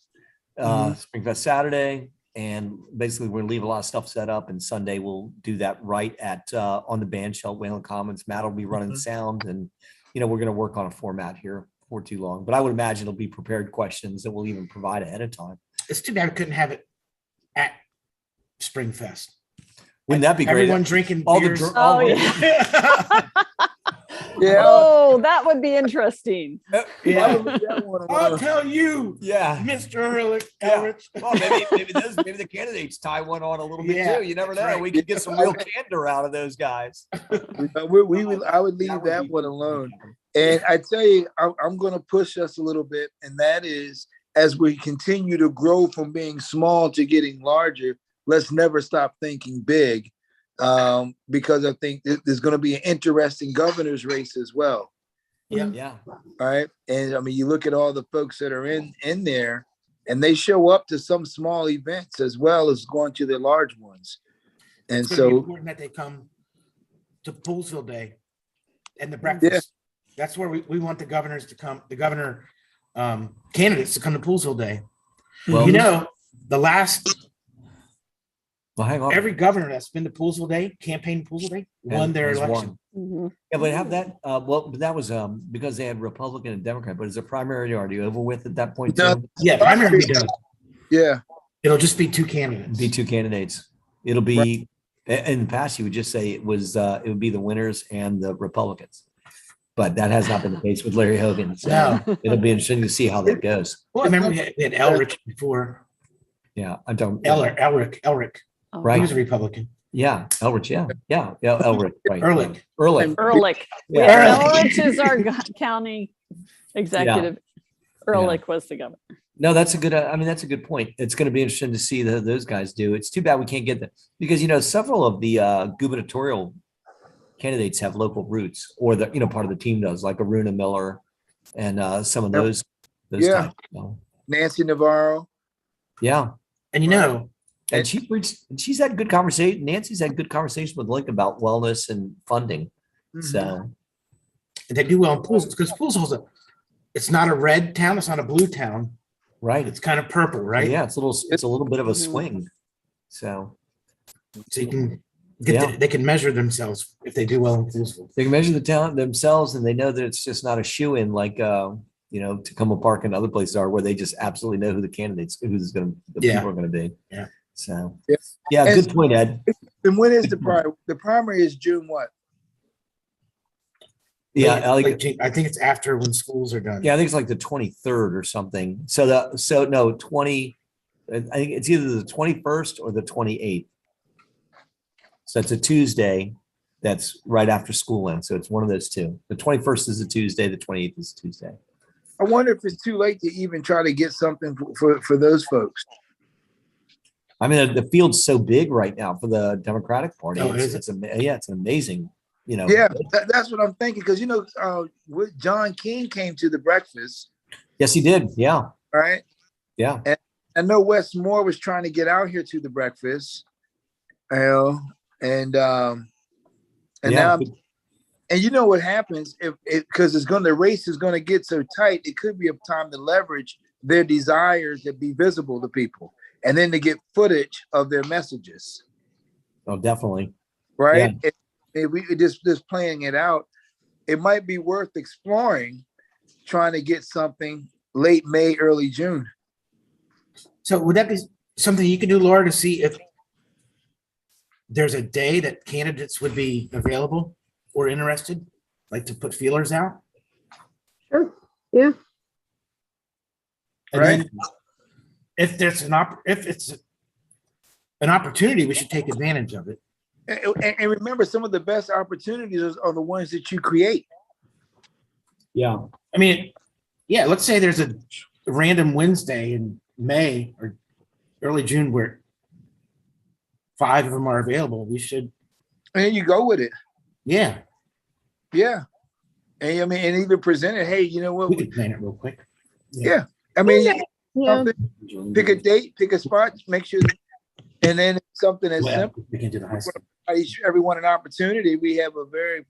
Springfest Saturday, and basically we're gonna leave a lot of stuff set up. And Sunday we'll do that right at on the band shell, Wayland Commons. Matt will be running sound, and we're going to work on a format here for too long. But I would imagine it'll be prepared questions that we'll even provide ahead of time. It's too bad we couldn't have it at Springfest. Wouldn't that be great? Everyone drinking All the beers. dr- Oh, all the- yeah. yeah. Oh, that would be interesting. Yeah. I would leave that one I'll alone. tell you, Yeah. Mr. Ehrlich. Yeah. Ehrlich. Well, maybe the candidates tie one on a little bit Yeah, too. You never know. that's right. We could get some real candor out of those guys. I would leave that one alone. And I tell you, I'm going to push us a little bit, and that is, as we continue to grow from being small to getting larger, let's never stop thinking big, because I think there's going to be an interesting governor's race as well. Yeah. All right. And I mean, you look at all the folks that are in there, and they show up to some small events as well as going to the large ones. And It's gonna be so, important that they come to Poolsville Day and the breakfast. That's where we want the governors to come, the governor candidates to come to Poolsville Day. Well, hang on. Every governor that's been to Poolsville Day, campaign Poolsville Day, won their Has election. Mhm. Yeah, but have that. But that was because they had Republican and Democrat. But is the primary already over with at that point? No. Too? Yeah, primary will be done. yeah. It'll just be 2 candidates. Be 2 candidates. It'll be in the past. You would just say it would be the winners and the Republicans. But that has not been the case with Larry Hogan. So No. it'll be interesting to see how that goes. Well, I remember we had Elrich before. Yeah, I don't. Elric. Oh, Right. He was a Republican. Yeah, Elrich. Yeah, Elrich. Right. Ehrlich. Ehrlich. Yeah. Ehrlich is our county executive. Ehrlich was the governor. No, that's a good. That's a good point. It's going to be interesting to see how those guys do. It's too bad we can't get that because several of the gubernatorial candidates have local roots, or the part of the team does, like Aruna Miller and some of those. Yeah. types, Nancy Navarro. Yeah. And And she's had good conversation. Nancy's had good conversation with Link about wellness and funding. So they do well in Poolsville because Poolsville's it's not a red town, it's not a blue town. right. It's kind of purple, right? Yeah, it's a little bit of a Mhm. swing. So So you can Yeah. they can measure themselves if they do well in Poolsville. they can measure the talent themselves, and they know that it's just not a shoe in like Tacoma Park and other places are, where they just absolutely know who the candidates, people are going to be. Yeah. So Yeah. yeah, And- good point, Ed. And when is the primary? The primary is June what? Yeah, I think it's after when schools are done. yeah, I think it's like the 23rd or something. No, 20, I think it's either the 21st or the 28th. So it's a Tuesday that's right after school ends. So it's one of those two. The 21st is a Tuesday, the 28th is a Tuesday. I wonder if it's too late to even try to get something for those folks. I mean, the field's so big right now for the Democratic Party. Oh, is it? It's an amazing, Yeah, that's what I'm thinking. Because John King came to the breakfast, Yes, he did. Yeah. right? Yeah. I know Wes Moore was trying to get out here to the breakfast, and Yeah. now, and you know what happens because the race is going to get so tight. It could be a time to leverage their desires to be visible to people, and then to get footage of their messages, Oh, definitely. right? If we just playing it out, it might be worth exploring, trying to get something late May, early June. So would that be something you could do, Laura, to see if there's a day that candidates would be available or interested, like to put feelers out? Sure. Yeah. And then if there's if it's an opportunity, we should take advantage of it. And remember, some of the best opportunities are the ones that you create. Yeah. I mean, yeah, let's say there's a random Wednesday in May or early June where 5 of them are available. We should, And then you go with it. yeah, Yeah. And I mean, and even present it, hey, you know what? we could plan it real quick. Yeah. I mean, Yeah. something, pick a date, pick a spot, make sure, and then something that's Well, simple. we can do the high school. Everyone an opportunity. We have a very,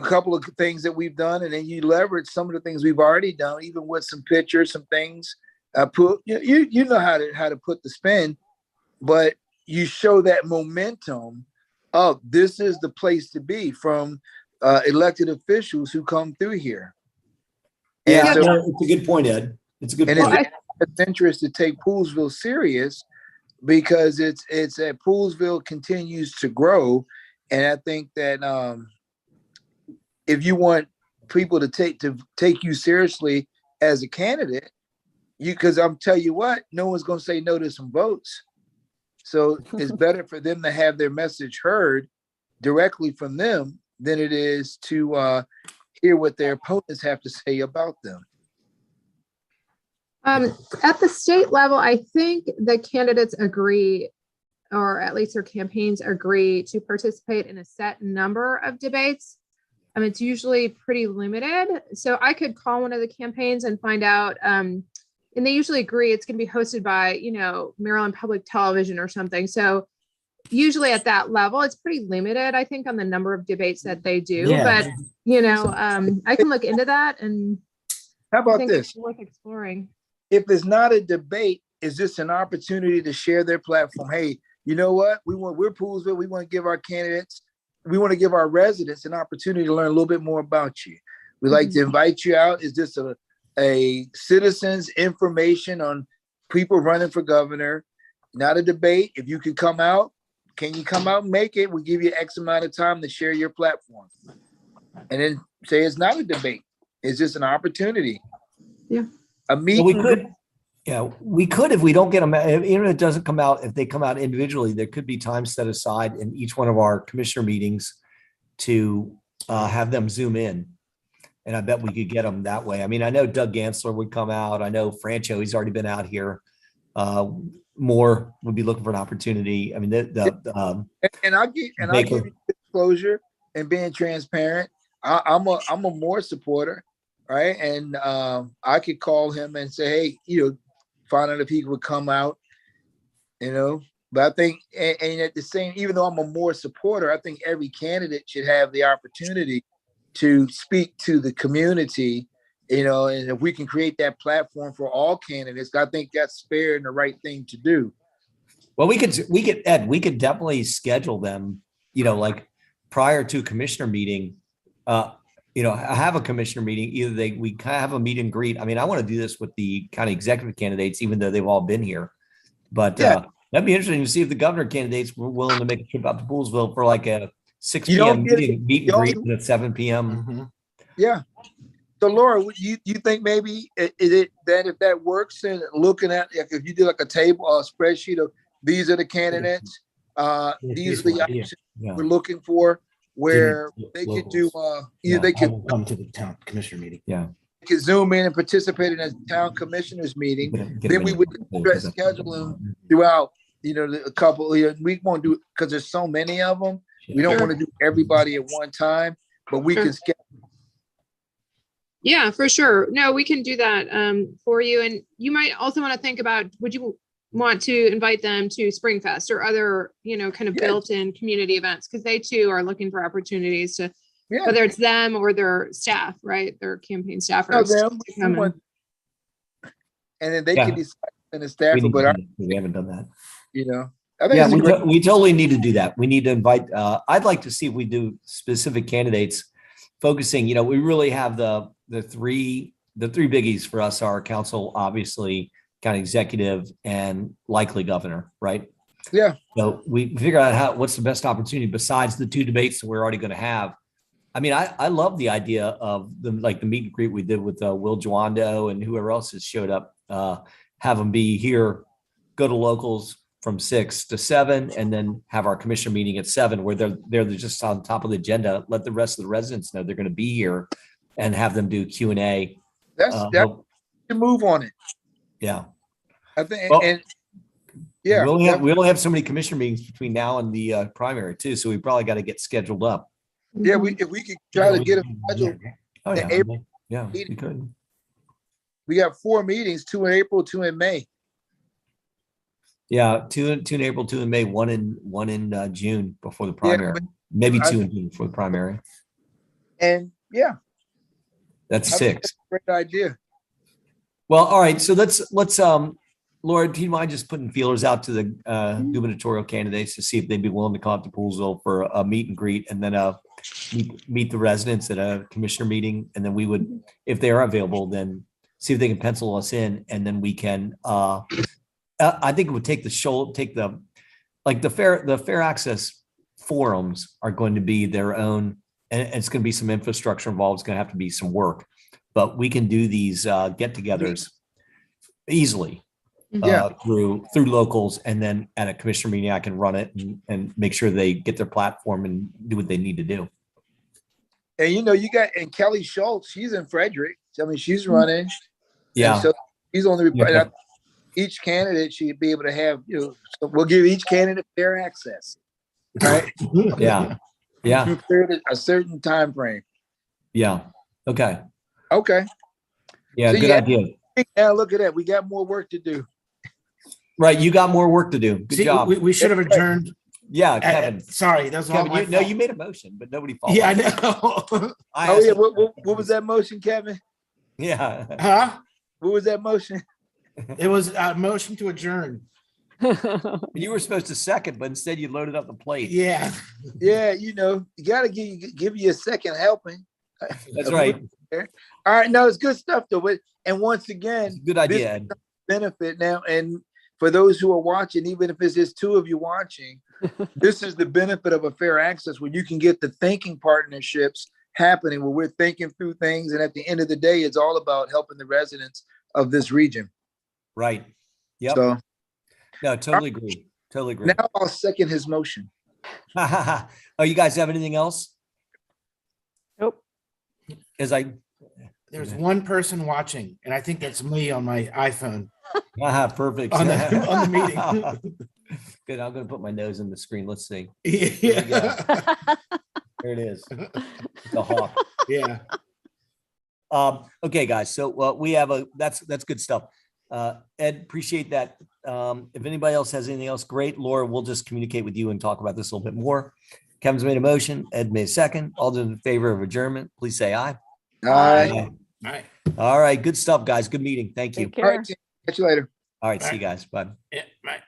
couple of things that we've done, and then you leverage some of the things we've already done, even with some pictures, some things. You know how to put the spin, but you show that momentum of this is the place to be from elected officials who come through here. Yeah. And so, It's a good point, Ed. It's a good and point. it's interest to take Poolesville serious because it's that Poolesville continues to grow. And I think that if you want people to take you seriously as a candidate, because I'm tell you what, no one's going to say no to some votes. So it's better for them to have their message heard directly from them than it is to hear what their opponents have to say about them. At the state level, I think the candidates agree, or at least their campaigns agree, to participate in a set number of debates. It's usually pretty limited. So I could call one of the campaigns and find out, and they usually agree it's going to be hosted by, Maryland Public Television or something. So usually at that level, it's pretty limited, I think, on the number of debates that they do. Yeah. But, I can look into that, and How I about think this? it's worth exploring. If it's not a debate, it's just an opportunity to share their platform. Hey, you know what? We're Poolesville. We want to give our candidates, we want to give our residents an opportunity to learn a little bit more about you. We like to invite you out. It's just a citizens information on people running for governor, not a debate. If you could come out, can you come out and make it? We'll give you X amount of time to share your platform. And then say it's not a debate. It's just an opportunity. Yeah. A Well, meeting. we could, we could, if we don't get them, even if it doesn't come out, if they come out individually, there could be time set aside in each one of our commissioner meetings to have them zoom in. And I bet we could get them that way. I mean, I know Doug Gansler would come out. I know Francho, he's already been out here. Moore would be looking for an opportunity. I mean, And I'll give you disclosure and being transparent. I'm a Moore supporter, right? And I could call him and say, hey, find out if he would come out, But I think, and at the same, even though I'm a Moore supporter, I think every candidate should have the opportunity to speak to the community, and if we can create that platform for all candidates, I think that's fair and the right thing to do. well, we could, Ed, we could definitely schedule them, like prior to commissioner meeting, have a commissioner meeting. Either we kind of have a meet and greet. I mean, I want to do this with the county executive candidates, even though they've all been here, but that'd be interesting to see if the governor candidates were willing to make a trip out to Poolesville for like a 6 You don't PM get- meet you and don't- greet at 7 PM. Mhm. Yeah. So Laura, you think maybe is it that if that works and looking at, if you do like a table or a spreadsheet of these are the candidates, these are the Beautiful idea. options Yeah. we're looking for, where Jimmy, they could do, Yeah. either they I could, will come to the town commissioner meeting. could zoom in and participate in a town commissioners meeting. Then we would schedule them throughout, a couple, we won't do, because there's so many of them. We don't Sure. want to do everybody at one time, but we Sure. can schedule. Yeah, for sure. No, we can do that for you. And you might also want to think about, would you want to invite them to Springfest or other, kind of Yeah. built-in community events? Because they too are looking for opportunities to, Yeah. whether it's them or their staff, right? Their campaign No, staffers. them, to come in. and then they Yeah. can decide in the staff, but We haven't done that. I think Yeah, it's a great, we totally need to do that. We need to invite, I'd like to see if we do specific candidates focusing, we really have the three biggies for us are council, obviously, county executive and likely governor, right? Yeah. So we figure out what's the best opportunity besides the two debates that we're already going to have. I mean, I love the idea of the meet and greet we did with Will Joando and whoever else has showed up. Have them be here, go to locals from 6 to 7, and then have our commissioner meeting at 7, where they're just on top of the agenda. Let the rest of the residents know they're going to be here, and have them do Q&A. that's the move on it. Yeah. I think, Well, and yeah, we only have so many commissioner meetings between now and the primary too, so we probably got to get scheduled up. yeah, if we could try to get a schedule, Oh The yeah, April yeah, we meeting. could. we got 4 meetings, 2 in April, 2 in May. Yeah, two in April, 2 in May, one in June before the Yeah, primary. but Maybe I- 2 in June before the primary. And yeah, That's I think 6. that's a great idea. Well, all right. So let's Laura, do you mind just putting feelers out to the gubernatorial candidates to see if they'd be willing to come up to Poolsville for a meet and greet, and then meet the residents at a commissioner meeting, and then we would, if they are available, then see if they can pencil us in, and then we can. I think it would take the fair access forums are going to be their own, and it's going to be some infrastructure involved. It's going to have to be some work, but we can do these get-togethers easily Yeah. through locals, and then at a commissioner meeting, I can run it and make sure they get their platform and do what they need to do. And you got, and Kelly Schultz, she's in Frederick. I mean, she's running. Yeah, And so she's on the, Yeah. each candidate should be able to have, so we'll give each candidate fair access. Right? yeah, yeah, To a certain time frame. yeah. Okay. Okay. Yeah, So, good yeah. idea. Now look at that. We got more work to do. Right, you got more work to do. Good See, job. we should have adjourned. Yeah, Kevin. Sorry, that's all Kevin, my you fault. made a motion, but nobody followed. Yeah, I know. I Oh asked- yeah. What was that motion, Kevin? Yeah. Huh? What was that motion? It was a motion to adjourn. You were supposed to second, but instead you loaded up the plate. Yeah. Yeah, you gotta give you a second helping. That's right. All right, no, it's good stuff though. And once again, Good idea, Ed. benefit now, and for those who are watching, even if it's just 2 of you watching, this is the benefit of a fair access where you can get the thinking partnerships happening where we're thinking through things, and at the end of the day, it's all about helping the residents of this region. Right. Yep. So No, totally agree. Totally agree. now I'll second his motion. Oh, you guys have anything else? Nope. There's one person watching, and I think that's me on my iPhone. Perfect. On the meeting. Good. I'm going to put my nose in the screen. Let's see. we go. Yeah. There it is. The hawk. Yeah. Okay, guys. So we have that's good stuff. Ed, appreciate that. If anybody else has anything else, great. Laura, we'll just communicate with you and talk about this a little bit more. Kevin's made a motion. Ed made a second. All those in favor of adjournment, please say aye. All right. All right. All right. Good stuff, guys. Good meeting. Thank you. Take All care. right. Catch you later. All right. See you guys. Bye. Yeah. Right.